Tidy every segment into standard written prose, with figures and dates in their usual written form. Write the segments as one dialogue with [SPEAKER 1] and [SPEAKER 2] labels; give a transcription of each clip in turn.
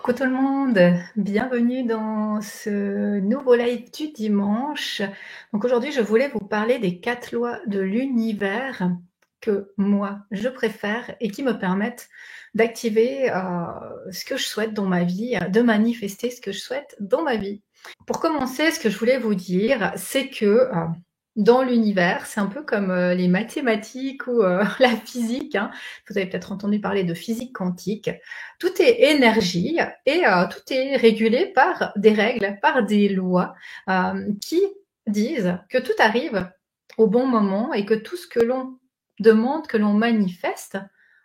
[SPEAKER 1] Coucou tout le monde, bienvenue dans ce nouveau live du dimanche. Donc aujourd'hui, je voulais vous parler des 4 lois de l'univers que moi, je préfère et qui me permettent d'activer ce que je souhaite dans ma vie, de manifester ce que je souhaite dans ma vie. Pour commencer, ce que je voulais vous dire, c'est que dans l'univers, c'est un peu comme les mathématiques ou la physique, hein. Vous avez peut-être entendu parler de physique quantique. Tout est énergie et tout est régulé par des règles, par des lois qui disent que tout arrive au bon moment et que tout ce que l'on demande, que l'on manifeste,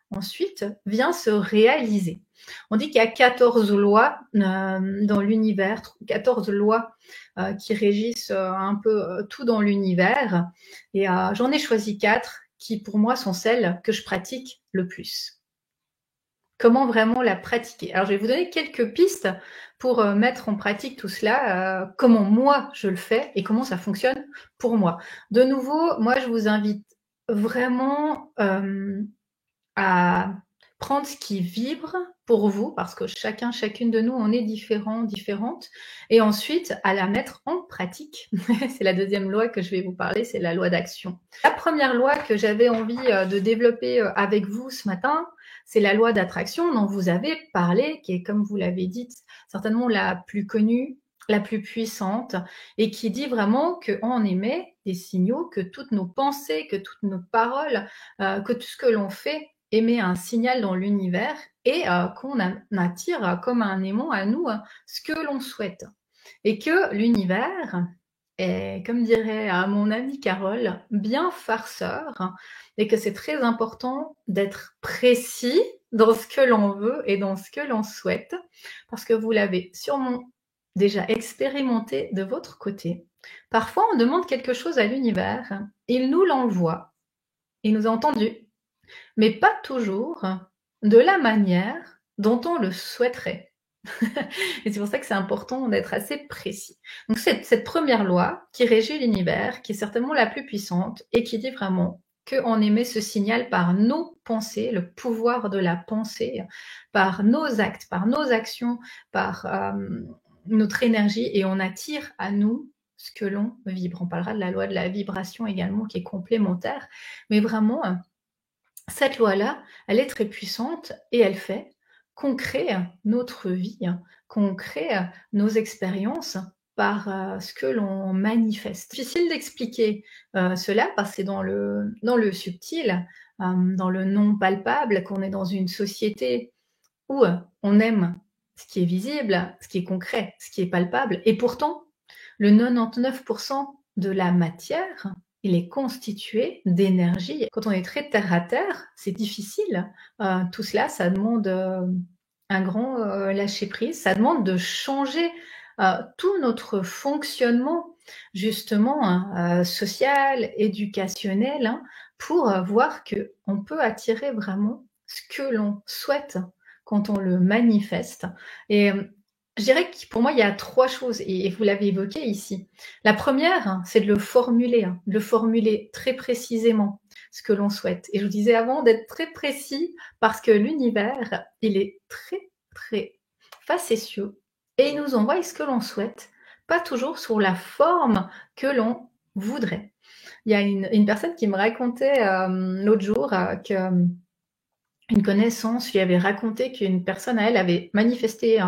[SPEAKER 1] ensuite vient se réaliser. On dit qu'il y a 14 lois dans l'univers, 14 lois qui régissent un peu tout dans l'univers. Et j'en ai choisi 4 qui, pour moi, sont celles que je pratique le plus. Comment vraiment la pratiquer? Alors, je vais vous donner quelques pistes pour mettre en pratique tout cela, comment moi je le fais et comment ça fonctionne pour moi. De nouveau, moi, je vous invite vraiment à prendre ce qui vibre pour vous, parce que chacun, chacune de nous, on est différents, différentes, et ensuite à la mettre en pratique. C'est la deuxième loi que je vais vous parler, c'est la loi d'action. La première loi que j'avais envie de développer avec vous ce matin, c'est la loi d'attraction dont vous avez parlé, qui est, comme vous l'avez dit, certainement la plus connue, la plus puissante, et qui dit vraiment qu'on émet des signaux, que toutes nos pensées, que toutes nos paroles, que tout ce que l'on fait émet un signal dans l'univers et qu'on attire comme un aimant à nous ce que l'on souhaite. Et que l'univers est, comme dirait mon amie Carole, bien farceur, et que c'est très important d'être précis dans ce que l'on veut et dans ce que l'on souhaite, parce que vous l'avez sûrement déjà expérimenté de votre côté. Parfois, on demande quelque chose à l'univers, il nous l'envoie, il nous a entendu, mais pas toujours de la manière dont on le souhaiterait. Et c'est pour ça que c'est important d'être assez précis. Donc cette première loi qui régit l'univers, qui est certainement la plus puissante et qui dit vraiment qu'on émet ce signal par nos pensées, le pouvoir de la pensée, par nos actes, par nos actions, par notre énergie, et on attire à nous ce que l'on vibre. On parlera de la loi de la vibration également, qui est complémentaire, mais vraiment cette loi-là, elle est très puissante et elle fait qu'on crée notre vie, qu'on crée nos expériences par ce que l'on manifeste. Difficile d'expliquer cela parce que c'est dans le subtil, dans le non palpable, qu'on est dans une société où on aime ce qui est visible, ce qui est concret, ce qui est palpable, et pourtant, le 99% de la matière, il est constitué d'énergie. Quand on est très terre à terre, c'est difficile. Tout cela, ça demande un grand lâcher-prise, ça demande de changer tout notre fonctionnement, justement, social, éducationnel, hein, pour voir qu'on peut attirer vraiment ce que l'on souhaite quand on le manifeste. Et je dirais que pour moi, il y a 3 choses, et vous l'avez évoqué ici. La première, c'est de le formuler très précisément, ce que l'on souhaite. Et je vous disais avant d'être très précis, parce que l'univers, il est très, très facétieux, et il nous envoie ce que l'on souhaite, pas toujours sur la forme que l'on voudrait. Il y a une personne qui me racontait l'autre jour que une connaissance lui avait raconté qu'une personne à elle avait manifesté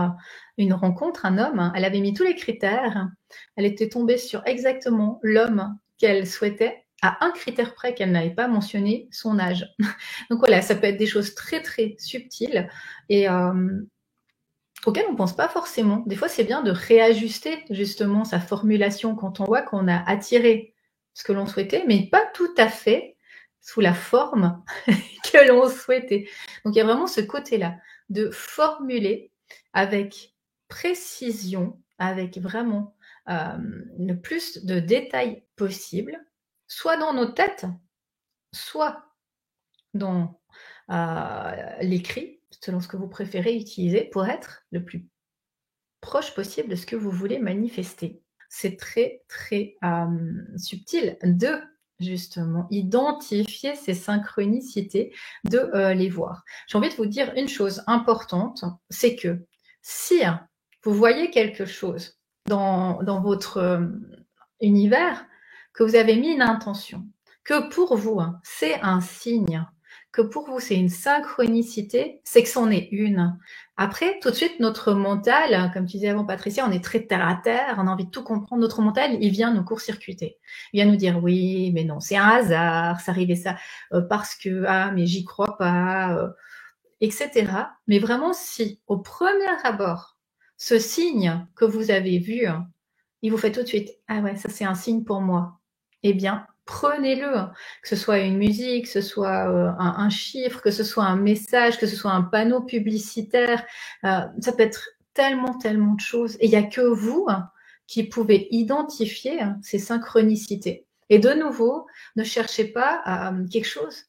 [SPEAKER 1] une rencontre, un homme, hein. Elle avait mis tous les critères, elle était tombée sur exactement l'homme qu'elle souhaitait, à un critère près qu'elle n'avait pas mentionné, son âge. Donc voilà, ça peut être des choses très très subtiles et auxquelles on ne pense pas forcément. Des fois, c'est bien de réajuster justement sa formulation quand on voit qu'on a attiré ce que l'on souhaitait, mais pas tout à fait sous la forme que l'on souhaitait. Donc il y a vraiment ce côté-là de formuler avec précision, avec vraiment le plus de détails possible, soit dans nos têtes, soit dans l'écrit, selon ce que vous préférez utiliser, pour être le plus proche possible de ce que vous voulez manifester. C'est très, très subtil de justement identifier ces synchronicités, de les voir. J'ai envie de vous dire une chose importante, c'est que Si vous voyez quelque chose dans votre univers, que vous avez mis une intention, que pour vous, c'est un signe, que pour vous, c'est une synchronicité, c'est que c'en est une. Après, tout de suite, notre mental, comme tu disais avant, Patricia, on est très terre à terre, on a envie de tout comprendre. Notre mental, il vient nous court-circuiter. Il vient nous dire oui, mais non, c'est un hasard, ça arrivait ça parce que, ah, mais j'y crois pas, etc. Mais vraiment, si, au premier abord, ce signe que vous avez vu, il vous fait tout de suite, ah ouais, ça c'est un signe pour moi. Eh bien, prenez-le, que ce soit une musique, que ce soit un chiffre, que ce soit un message, que ce soit un panneau publicitaire, ça peut être tellement, tellement de choses. Et il n'y a que vous qui pouvez identifier ces synchronicités. Et de nouveau, ne cherchez pas quelque chose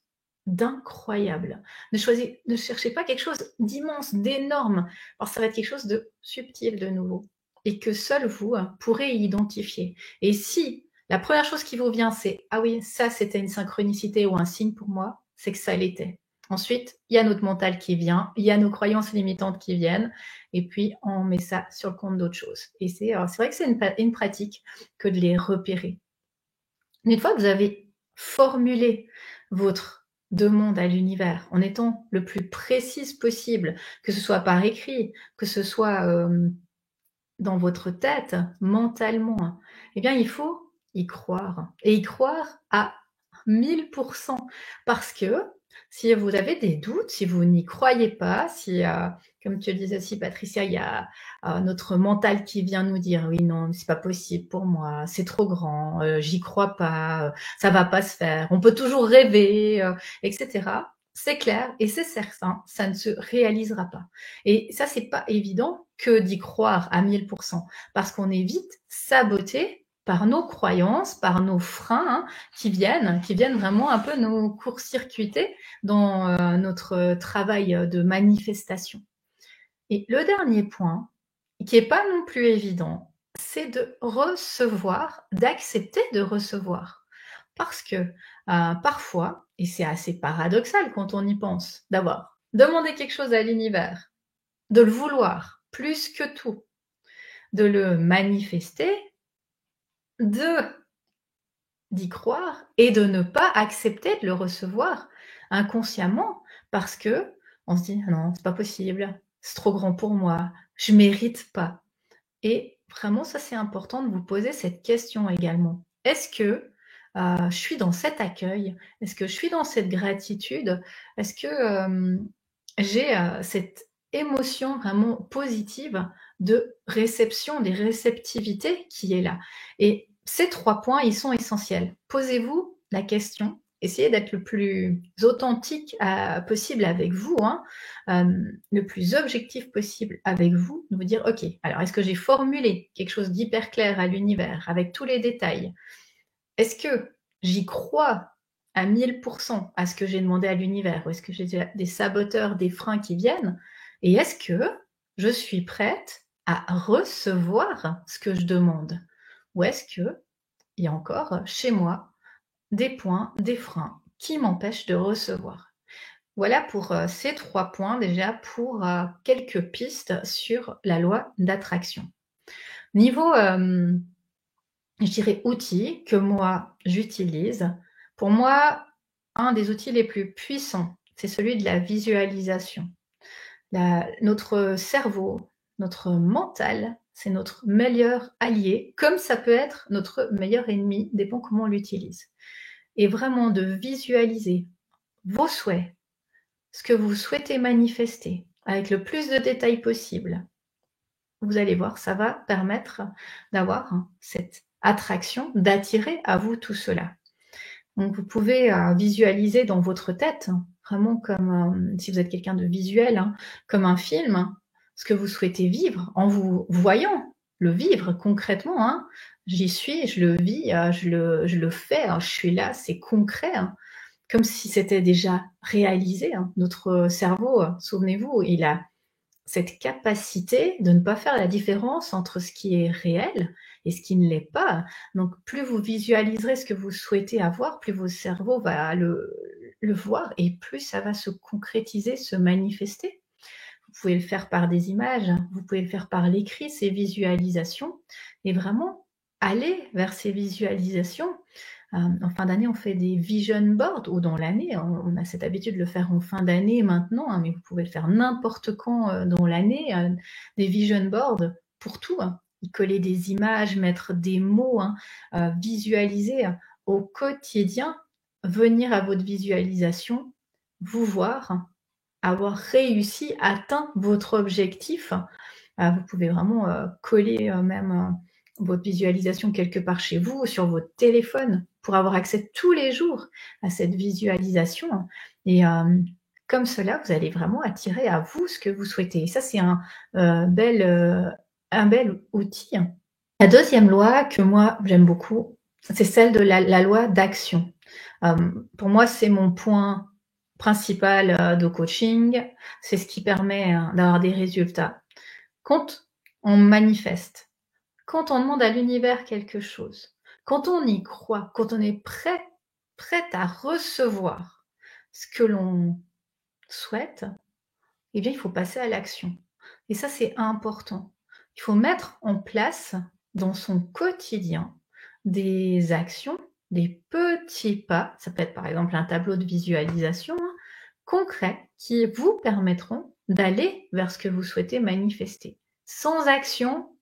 [SPEAKER 1] d'incroyable. Ne cherchez pas quelque chose d'immense, d'énorme, parce que ça va être quelque chose de subtil de nouveau et que seul vous pourrez identifier. Et si la première chose qui vous vient, c'est « Ah oui, ça c'était une synchronicité ou un signe pour moi », c'est que ça l'était. Ensuite, il y a notre mental qui vient, il y a nos croyances limitantes qui viennent, et puis on met ça sur le compte d'autres choses. Et c'est vrai que c'est une pratique que de les repérer. Une fois que vous avez formulé votre demande à l'univers en étant le plus précise possible, que ce soit par écrit, que ce soit dans votre tête, mentalement, eh bien, il faut y croire. Et y croire à 1000%. Parce que si vous avez des doutes, si vous n'y croyez pas, si, comme tu le disais aussi, Patricia, il y a notre mental qui vient nous dire oui, non, c'est pas possible pour moi, c'est trop grand, j'y crois pas, ça va pas se faire, on peut toujours rêver, etc. C'est clair et c'est certain, ça ne se réalisera pas. Et ça, c'est pas évident que d'y croire à 1000%, parce qu'on est vite saboté par nos croyances, par nos freins qui viennent vraiment un peu nous court-circuiter dans notre travail de manifestation. Et le dernier point, qui est pas non plus évident, c'est de recevoir, d'accepter de recevoir. Parce que parfois, et c'est assez paradoxal quand on y pense, d'avoir demandé quelque chose à l'univers, de le vouloir plus que tout, de le manifester, d'y croire et de ne pas accepter de le recevoir inconsciemment parce que on se dit: «Ah non, c'est pas possible, c'est trop grand pour moi, je mérite pas». Et vraiment ça, c'est important de vous poser cette question également. Est-ce que, je suis dans cet accueil? Est-ce que je suis dans cette gratitude? Est-ce que, j'ai, cette émotion vraiment positive de réception, des réceptivités qui est là? Et ces 3 points, ils sont essentiels. Posez-vous la question, essayez d'être le plus authentique, possible avec vous, le plus objectif possible avec vous, de vous dire: «OK, alors est-ce que j'ai formulé quelque chose d'hyper clair à l'univers avec tous les détails? Est-ce que j'y crois à 1000% à ce que j'ai demandé à l'univers ou est-ce que j'ai des saboteurs, des freins qui viennent? Et est-ce que je suis prête à recevoir ce que je demande? Ou est-ce qu'il y a encore chez moi des points, des freins qui m'empêchent de recevoir?» Voilà pour ces 3 points déjà pour quelques pistes sur la loi d'attraction. Niveau, je dirais outils que moi j'utilise. Pour moi, un des outils les plus puissants, c'est celui de la visualisation. Notre cerveau, notre mental, c'est notre meilleur allié, comme ça peut être notre meilleur ennemi, dépend comment on l'utilise. Et vraiment de visualiser vos souhaits, ce que vous souhaitez manifester, avec le plus de détails possible. Vous allez voir, ça va permettre d'avoir cette attraction, d'attirer à vous tout cela. Donc vous pouvez visualiser dans votre tête, vraiment comme si vous êtes quelqu'un de visuel, comme un film, ce que vous souhaitez vivre en vous voyant le vivre concrètement. J'y suis, je le vis, je le fais, je suis là, c'est concret, comme si c'était déjà réalisé. Notre cerveau, souvenez-vous, il a cette capacité de ne pas faire la différence entre ce qui est réel et ce qui ne l'est pas. Donc plus vous visualiserez ce que vous souhaitez avoir, plus votre cerveau va le voir et plus ça va se concrétiser, se manifester. Vous pouvez le faire par des images, vous pouvez le faire par l'écrit, ces visualisations et vraiment aller vers ces visualisations. En fin d'année, on fait des vision boards ou dans l'année, on a cette habitude de le faire en fin d'année maintenant, hein, mais vous pouvez le faire n'importe quand, dans l'année, des vision boards pour tout, hein. Y coller des images, mettre des mots, hein, visualiser au quotidien, venir à votre visualisation, vous voir, avoir réussi, atteint votre objectif. Vous pouvez vraiment, coller, même, votre visualisation quelque part chez vous, sur votre téléphone, pour avoir accès tous les jours à cette visualisation et comme cela, vous allez vraiment attirer à vous ce que vous souhaitez et ça, c'est un bel outil. La deuxième loi que moi, j'aime beaucoup, c'est celle de la loi d'action. Pour moi, c'est mon point principal, de coaching. C'est ce qui permet, d'avoir des résultats. Quand on manifeste, quand on demande à l'univers quelque chose, quand on y croit, quand on est prête à recevoir ce que l'on souhaite, eh bien, il faut passer à l'action et ça, c'est important. Il faut mettre en place dans son quotidien des actions, des petits pas, ça peut être par exemple un tableau de visualisation, hein, concret qui vous permettront d'aller vers ce que vous souhaitez manifester. Sans action,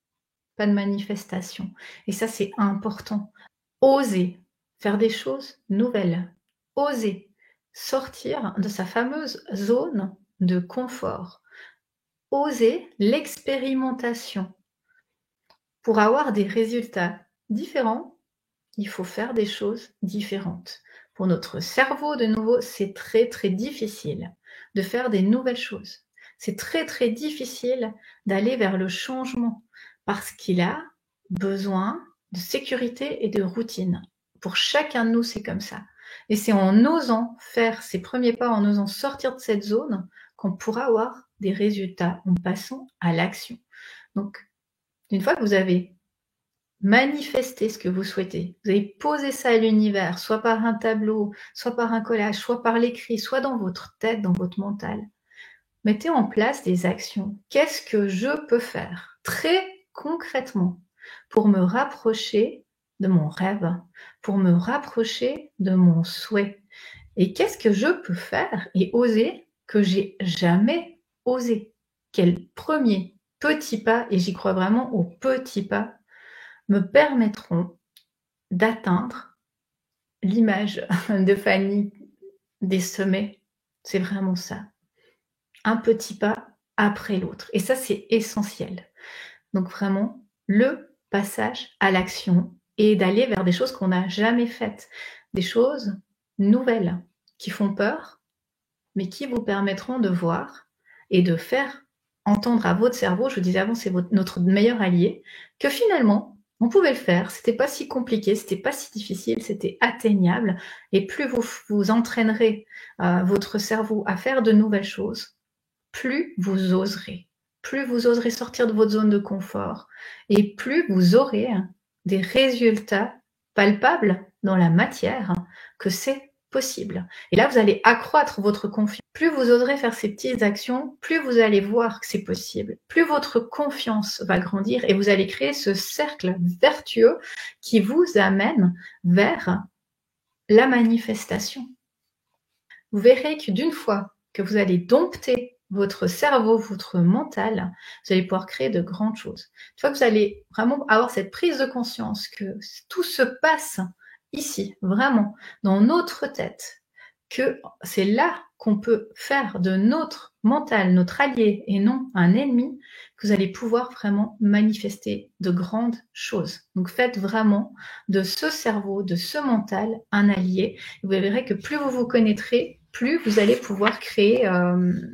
[SPEAKER 1] pas de manifestation et ça, c'est important. Oser faire des choses nouvelles, oser sortir de sa fameuse zone de confort, oser l'expérimentation. Pour avoir des résultats différents, il faut faire des choses différentes. Pour notre cerveau, de nouveau, c'est très, très difficile de faire des nouvelles choses. C'est très, très difficile d'aller vers le changement parce qu'il a besoin de sécurité et de routine. Pour chacun de nous, c'est comme ça. Et c'est en osant faire ces premiers pas, en osant sortir de cette zone, qu'on pourra avoir des résultats en passant à l'action. Donc, une fois que vous avez manifesté ce que vous souhaitez, vous avez posé ça à l'univers, soit par un tableau, soit par un collage, soit par l'écrit, soit dans votre tête, dans votre mental, mettez en place des actions. Qu'est-ce que je peux faire très concrètement pour me rapprocher de mon rêve, pour me rapprocher de mon souhait? Et qu'est-ce que je peux faire et oser que j'ai jamais osé? Quels premiers petits pas, et j'y crois vraiment aux petits pas, me permettront d'atteindre l'image de Fanny des sommets? C'est vraiment ça. Un petit pas après l'autre. Et ça, c'est essentiel. Donc vraiment, le passage à l'action et d'aller vers des choses qu'on n'a jamais faites, des choses nouvelles qui font peur, mais qui vous permettront de voir et de faire entendre à votre cerveau, je vous disais avant, c'est notre meilleur allié, que finalement, on pouvait le faire, c'était pas si compliqué, c'était pas si difficile, c'était atteignable. Et plus vous entraînerez votre cerveau à faire de nouvelles choses, plus vous oserez. Plus vous oserez sortir de votre zone de confort et plus vous aurez des résultats palpables dans la matière que c'est possible. Et là, vous allez accroître votre confiance. Plus vous oserez faire ces petites actions, plus vous allez voir que c'est possible. Plus votre confiance va grandir et vous allez créer ce cercle vertueux qui vous amène vers la manifestation. Vous verrez que d'une fois que vous allez dompter votre cerveau, votre mental, vous allez pouvoir créer de grandes choses. Une fois que vous allez vraiment avoir cette prise de conscience que tout se passe ici, vraiment, dans notre tête, que c'est là qu'on peut faire de notre mental notre allié et non un ennemi, que vous allez pouvoir vraiment manifester de grandes choses. Donc faites vraiment de ce cerveau, de ce mental, un allié. Vous verrez que plus vous vous connaîtrez, plus vous allez pouvoir créer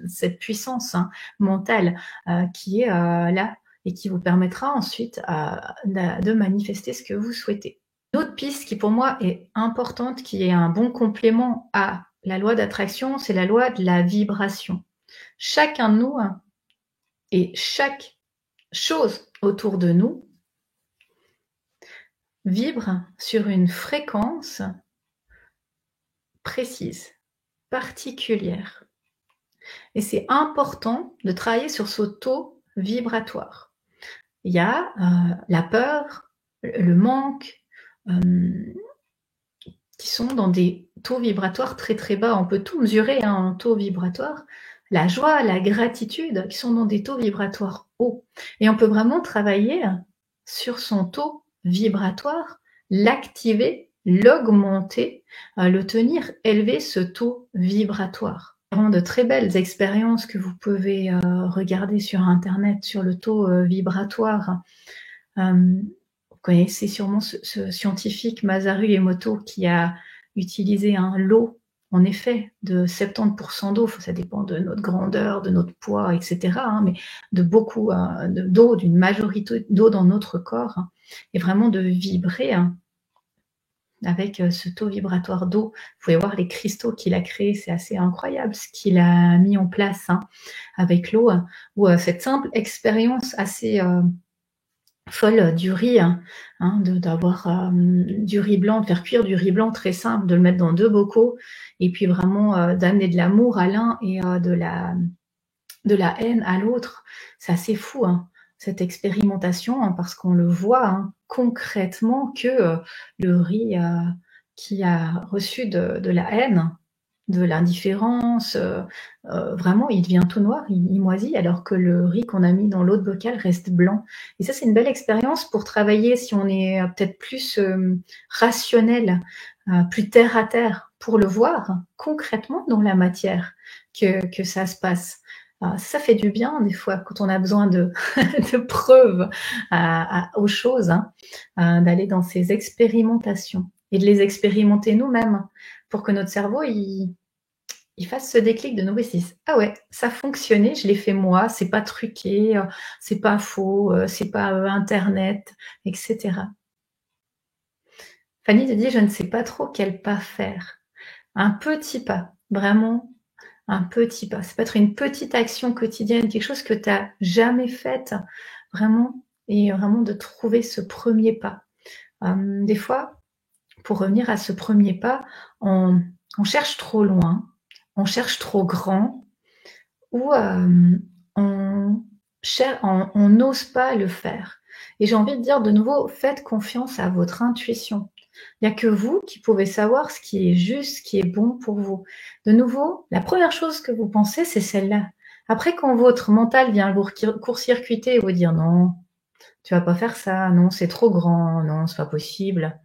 [SPEAKER 1] cette puissance mentale qui est là et qui vous permettra ensuite de manifester ce que vous souhaitez. Une autre piste qui pour moi est importante, qui est un bon complément à la loi d'attraction, c'est la loi de la vibration. Chacun de nous et chaque chose autour de nous vibre sur une fréquence précise, particulière. Et c'est important de travailler sur ce taux vibratoire. Il y a la peur, le manque, qui sont dans des taux vibratoires très très bas. On peut tout mesurer en taux vibratoire. La joie, la gratitude, qui sont dans des taux vibratoires hauts. Et on peut vraiment travailler sur son taux vibratoire, l'activer, l'augmenter, le tenir élevé, ce taux vibratoire. Vraiment de très belles expériences que vous pouvez regarder sur Internet sur le taux vibratoire. Vous connaissez sûrement ce scientifique Masaru Emoto qui a utilisé un lot, en effet, de 70% d'eau. Ça dépend de notre grandeur, de notre poids, etc. Mais de beaucoup d'eau, d'une majorité d'eau dans notre corps, et vraiment de vibrer avec ce taux vibratoire d'eau. Vous pouvez voir les cristaux qu'il a créés, c'est assez incroyable ce qu'il a mis en place avec l'eau, ou cette simple expérience assez folle du riz, d'avoir du riz blanc, de faire cuire du riz blanc très simple, de le mettre dans 2 bocaux, et puis vraiment d'amener de l'amour à l'un et de la haine à l'autre. C'est assez fou, cette expérimentation, parce qu'on le voit concrètement que le riz qui a reçu de la haine, de l'indifférence, vraiment il devient tout noir, il moisit, alors que le riz qu'on a mis dans l'autre bocal reste blanc. Et ça, c'est une belle expérience pour travailler si on est peut-être plus rationnel, plus terre à terre, pour le voir concrètement dans la matière que ça se passe. Ça fait du bien des fois quand on a besoin de, de preuves aux choses, d'aller dans ces expérimentations et de les expérimenter nous-mêmes pour que notre cerveau il fasse ce déclic de nouveau, il se dise: «Ah ouais, ça fonctionnait, je l'ai fait moi, c'est pas truqué, c'est pas faux, c'est pas internet», et cetera. Fanny te dit: «Je ne sais pas trop quel pas faire». Un petit pas, vraiment un petit pas. Ça peut être une petite action quotidienne, quelque chose que tu as jamais faite, vraiment, et vraiment de trouver ce premier pas. Des fois, pour revenir à ce premier pas, on cherche trop loin, on cherche trop grand, ou on n'ose pas le faire. Et j'ai envie de dire de nouveau, faites confiance à votre intuition. Il n'y a que vous qui pouvez savoir ce qui est juste, ce qui est bon pour vous. De nouveau, la première chose que vous pensez, c'est celle-là. Après, quand votre mental vient vous court-circuiter et vous dire non, tu vas pas faire ça, non, c'est trop grand, non, c'est pas possible,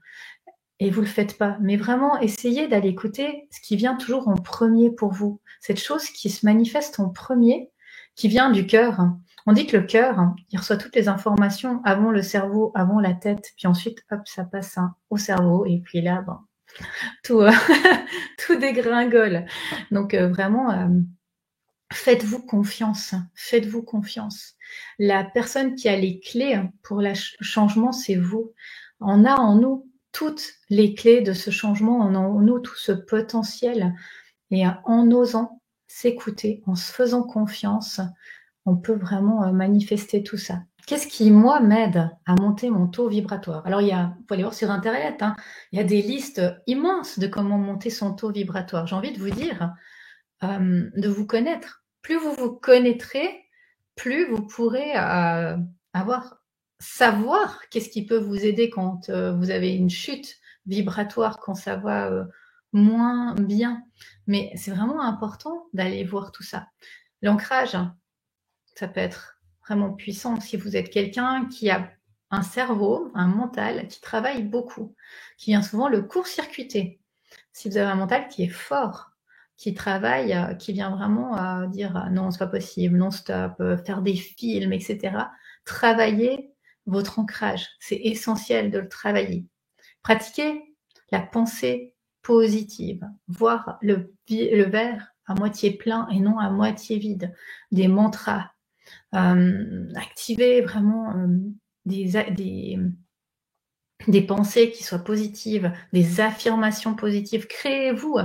[SPEAKER 1] et vous le faites pas. Mais vraiment, essayez d'aller écouter ce qui vient toujours en premier pour vous. Cette chose qui se manifeste en premier, qui vient du cœur. On dit que le cœur, il reçoit toutes les informations avant le cerveau, avant la tête, puis ensuite, hop, ça passe au cerveau, et puis là, tout, tout dégringole. Donc vraiment, faites-vous confiance, faites-vous confiance. La personne qui a les clés pour le changement, c'est vous. On a en nous toutes les clés de ce changement, on a en nous tout ce potentiel, et en osant s'écouter, en se faisant confiance, on peut vraiment manifester tout ça. Qu'est-ce qui, moi, m'aide à monter mon taux vibratoire? Alors, vous pouvez aller voir sur Internet, il y a des listes immenses de comment monter son taux vibratoire. J'ai envie de vous dire, de vous connaître. Plus vous vous connaîtrez, plus vous pourrez savoir qu'est-ce qui peut vous aider quand vous avez une chute vibratoire, quand ça va moins bien. Mais c'est vraiment important d'aller voir tout ça. L'ancrage, ça peut être vraiment puissant si vous êtes quelqu'un qui a un cerveau, un mental qui travaille beaucoup, qui vient souvent le court-circuiter. Si vous avez un mental qui est fort, qui travaille, qui vient vraiment dire non, c'est pas possible, non, stop, faire des films, etc. Travaillez votre ancrage. C'est essentiel de le travailler. Pratiquez la pensée positive, voir le verre à moitié plein et non à moitié vide. Des mantras. Activez vraiment des pensées qui soient positives, des affirmations positives. Créez-vous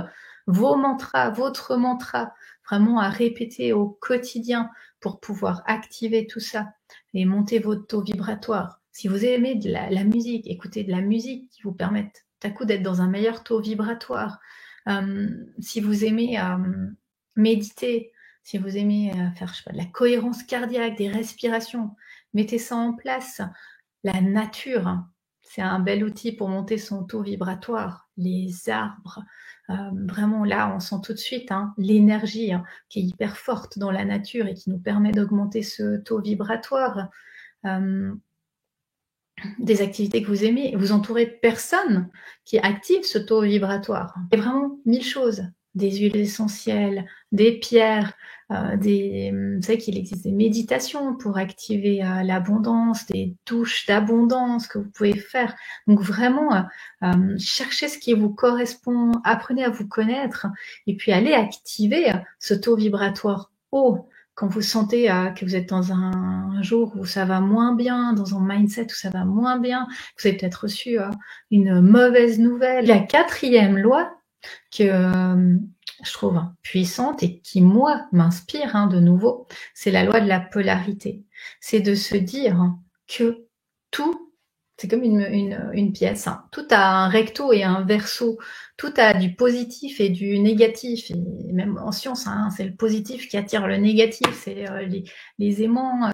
[SPEAKER 1] vos mantras, votre mantra, vraiment à répéter au quotidien pour pouvoir activer tout ça et monter votre taux vibratoire. Si vous aimez de la musique, écoutez de la musique qui vous permette tout à coup d'être dans un meilleur taux vibratoire. Si vous aimez méditer, Si vous aimez faire, je sais pas, de la cohérence cardiaque, des respirations, mettez ça en place. La nature, hein, c'est un bel outil pour monter son taux vibratoire. Les arbres, vraiment là, on sent tout de suite l'énergie qui est hyper forte dans la nature et qui nous permet d'augmenter ce taux vibratoire. Des activités que vous aimez, vous entourez de personnes qui activent ce taux vibratoire. Il y a vraiment 1000 choses, des huiles essentielles, des pierres, vous savez qu'il existe des méditations pour activer l'abondance, des douches d'abondance que vous pouvez faire. Donc vraiment, cherchez ce qui vous correspond, apprenez à vous connaître et puis allez activer ce taux vibratoire haut. Quand vous sentez que vous êtes dans un jour où ça va moins bien, dans un mindset où ça va moins bien, vous avez peut-être reçu une mauvaise nouvelle. La 4e loi que je trouve puissante et qui, moi, m'inspire de nouveau, c'est la loi de la polarité. C'est de se dire que tout, c'est comme une pièce, tout a un recto et un verso, tout a du positif et du négatif, et même en science, c'est le positif qui attire le négatif, c'est les aimants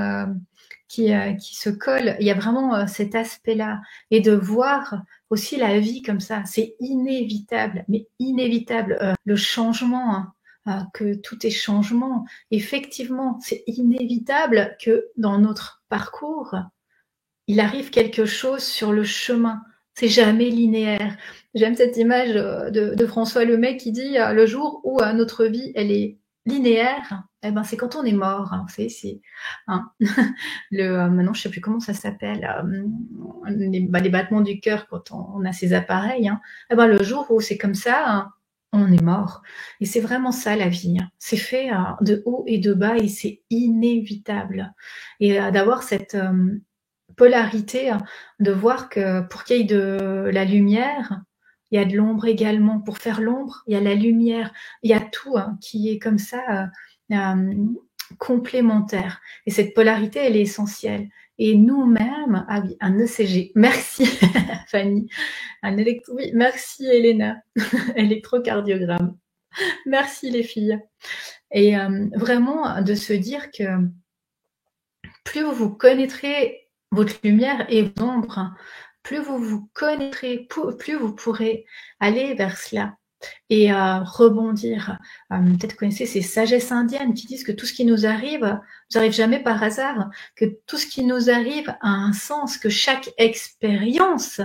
[SPEAKER 1] qui se collent. Il y a vraiment cet aspect-là, et de voir aussi la vie comme ça, c'est inévitable, mais inévitable. Le changement, que tout est changement. Effectivement, c'est inévitable que dans notre parcours, il arrive quelque chose sur le chemin. C'est jamais linéaire. J'aime cette image de François Lemay qui dit le jour où notre vie elle est linéaire, eh ben c'est quand on est mort. C'est maintenant je sais plus comment ça s'appelle, les battements du cœur quand on a ces appareils. Eh ben le jour où c'est comme ça, on est mort. Et c'est vraiment ça la vie. C'est fait de haut et de bas et c'est inévitable. Et d'avoir cette polarité, de voir que pour qu'il y ait de la lumière, il y a de l'ombre également. Pour faire l'ombre, il y a la lumière. Il y a tout qui est comme ça complémentaire. Et cette polarité, elle est essentielle. Et nous-mêmes, ah oui, un ECG. Merci Fanny. Oui, merci Elena. Électrocardiogramme. Merci les filles. Et vraiment de se dire que plus vous connaîtrez votre lumière et vos ombres, plus vous vous connaîtrez, plus vous pourrez aller vers cela et rebondir. Peut-être que vous connaissez ces sagesses indiennes qui disent que tout ce qui nous arrive jamais par hasard, que tout ce qui nous arrive a un sens, que chaque expérience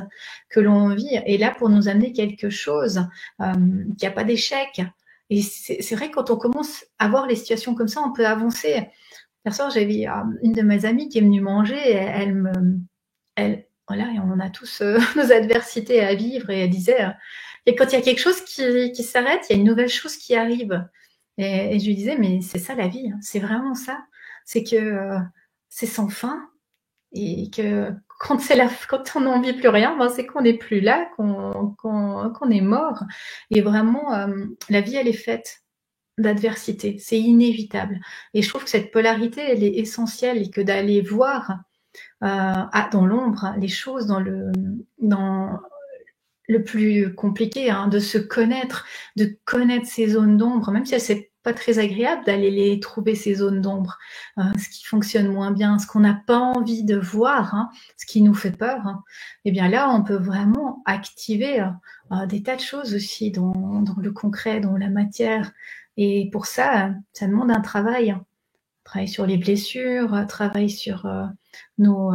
[SPEAKER 1] que l'on vit est là pour nous amener quelque chose, qu'il n'y a pas d'échec. Et c'est vrai que quand on commence à voir les situations comme ça, on peut avancer. Hier soir, j'avais une de mes amies qui est venue manger et voilà, et on a tous nos adversités à vivre et elle disait et quand il y a quelque chose qui s'arrête, il y a une nouvelle chose qui arrive. Et je lui disais, mais c'est ça la vie, c'est vraiment ça. C'est que c'est sans fin et que quand on n'en vit plus rien, c'est qu'on n'est plus là, qu'on est mort. Et vraiment, la vie, elle est faite d'adversité, c'est inévitable. Et je trouve que cette polarité, elle est essentielle et que d'aller voir dans l'ombre les choses, dans le plus compliqué, de se connaître, de connaître ces zones d'ombre, même si c'est pas très agréable d'aller les trouver, ces zones d'ombre, ce qui fonctionne moins bien, ce qu'on n'a pas envie de voir, ce qui nous fait peur, et bien là, on peut vraiment activer des tas de choses aussi dans le concret, dans la matière. Et pour ça, ça demande un travail. Travail sur les blessures, travail sur nos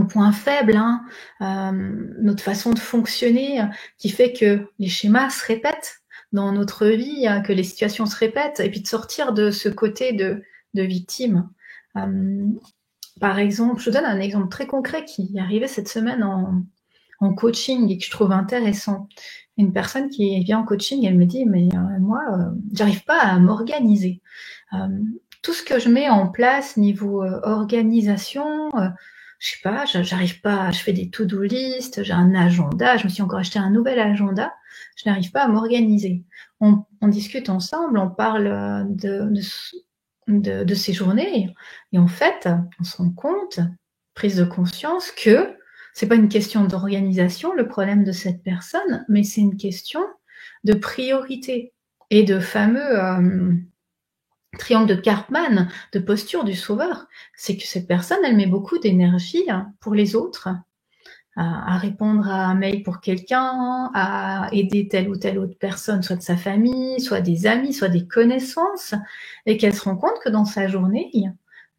[SPEAKER 1] points faibles, notre façon de fonctionner qui fait que les schémas se répètent dans notre vie, que les situations se répètent, et puis de sortir de ce côté de victime. Par exemple, je vous donne un exemple très concret qui est arrivé cette semaine en coaching et que je trouve intéressant. Une personne qui vient en coaching, elle me dit, mais moi, j'arrive pas à m'organiser. Tout ce que je mets en place niveau organisation, je sais pas, j'arrive pas, je fais des to-do list, j'ai un agenda, je me suis encore acheté un nouvel agenda, je n'arrive pas à m'organiser. On discute ensemble, on parle de ces journées, et en fait, on se rend compte, prise de conscience, que c'est pas une question d'organisation, le problème de cette personne, mais c'est une question de priorité et de fameux triangle de Karpman, de posture du sauveur, c'est que cette personne, elle met beaucoup d'énergie pour les autres, à répondre à un mail pour quelqu'un, à aider telle ou telle autre personne, soit de sa famille, soit des amis, soit des connaissances, et qu'elle se rend compte que dans sa journée,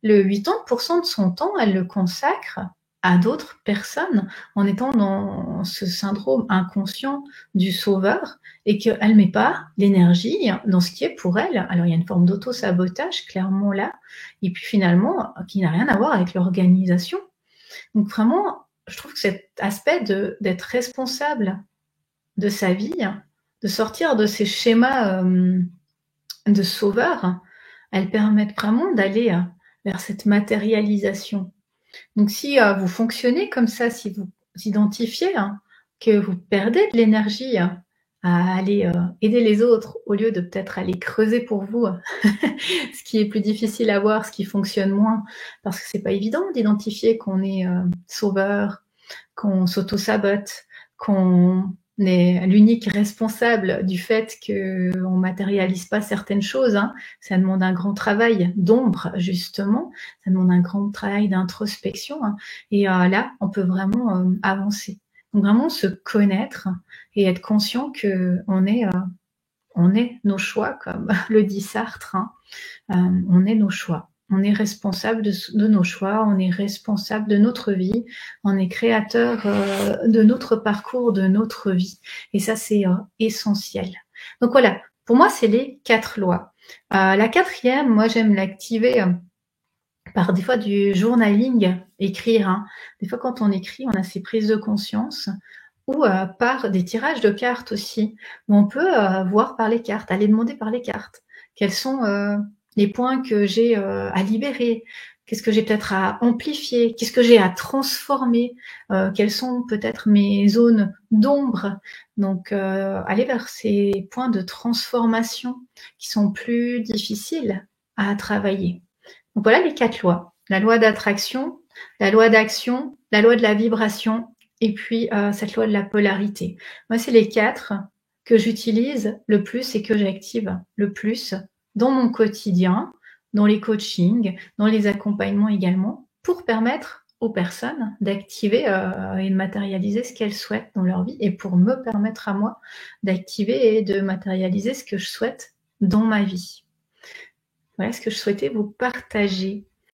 [SPEAKER 1] le 80% de son temps, elle le consacre à d'autres personnes, en étant dans ce syndrome inconscient du sauveur, et qu'elle ne met pas l'énergie dans ce qui est pour elle. Alors il y a une forme d'auto-sabotage, clairement là, et puis finalement, qui n'a rien à voir avec l'organisation. Donc vraiment, je trouve que cet aspect d'être responsable de sa vie, de sortir de ces schémas de sauveur, elles permettent vraiment d'aller vers cette matérialisation. Donc si vous fonctionnez comme ça, si vous identifiez que vous perdez de l'énergie à aller aider les autres au lieu de peut-être aller creuser pour vous ce qui est plus difficile à voir, ce qui fonctionne moins, parce que c'est pas évident d'identifier qu'on est sauveur, qu'on s'auto-sabote, qu'on est l'unique responsable du fait qu'on matérialise pas certaines choses. Ça demande un grand travail d'ombre, justement. Ça demande un grand travail d'introspection. Et là, on peut vraiment avancer. Donc vraiment se connaître et être conscient qu'on est, on est nos choix, comme le dit Sartre. On est nos choix. On est responsable de nos choix, on est responsable de notre vie, on est créateur de notre parcours, de notre vie. Et ça, c'est essentiel. Donc voilà, pour moi, c'est les 4 lois. La 4e, moi, j'aime l'activer par des fois du journaling, écrire. Des fois, quand on écrit, on a ces prises de conscience, ou par des tirages de cartes aussi, où on peut voir par les cartes, aller demander par les cartes. Quels sont les points que j'ai à libérer? Qu'est-ce que j'ai peut-être à amplifier? Qu'est-ce que j'ai à transformer? Quelles sont peut-être mes zones d'ombre? Donc, aller vers ces points de transformation qui sont plus difficiles à travailler. Donc voilà les 4 lois. La loi d'attraction, la loi d'action, la loi de la vibration, et puis cette loi de la polarité. Moi, c'est les 4 que j'utilise le plus et que j'active le plus dans mon quotidien, dans les coachings, dans les accompagnements également, pour permettre aux personnes d'activer et de matérialiser ce qu'elles souhaitent dans leur vie, et pour me permettre à moi d'activer et de matérialiser ce que je souhaite dans ma vie. Voilà ce que je souhaitais vous partager.